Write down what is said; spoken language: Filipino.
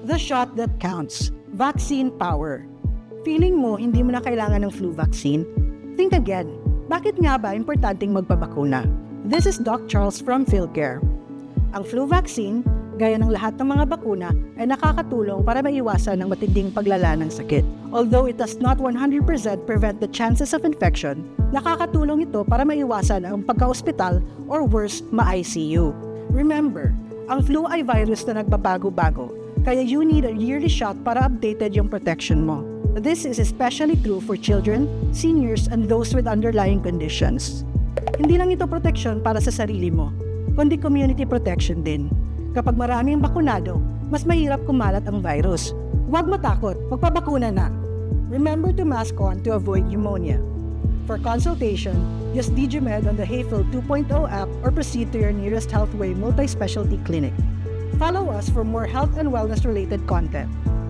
The shot that counts. Vaccine power. Feeling mo hindi mo na kailangan ng flu vaccine? Think again. Bakit nga ba importanteng magpabakuna? This is Doc Charles from PhilCare. Ang flu vaccine, gaya ng lahat ng mga bakuna, ay nakakatulong para maiwasan ang matinding paglala ng sakit. Although it does not 100% prevent the chances of infection, nakakatulong ito para maiwasan ang pagka-ospital or worse, ma-ICU. Remember, ang flu ay virus na nagbabago-bago, kaya you need a yearly shot para updated yung protection mo. This is especially true for children, seniors, and those with underlying conditions. Hindi lang ito protection para sa sarili mo, kundi community protection din. Kapag maraming bakunado, mas mahirap kumalat ang virus. Huwag matakot, magpabakuna na. Remember to mask on to avoid pneumonia. For consultation, use DigiMed on the Hayfield 2.0 app or proceed to your nearest Healthway multi-specialty clinic. Follow us for more health and wellness-related content.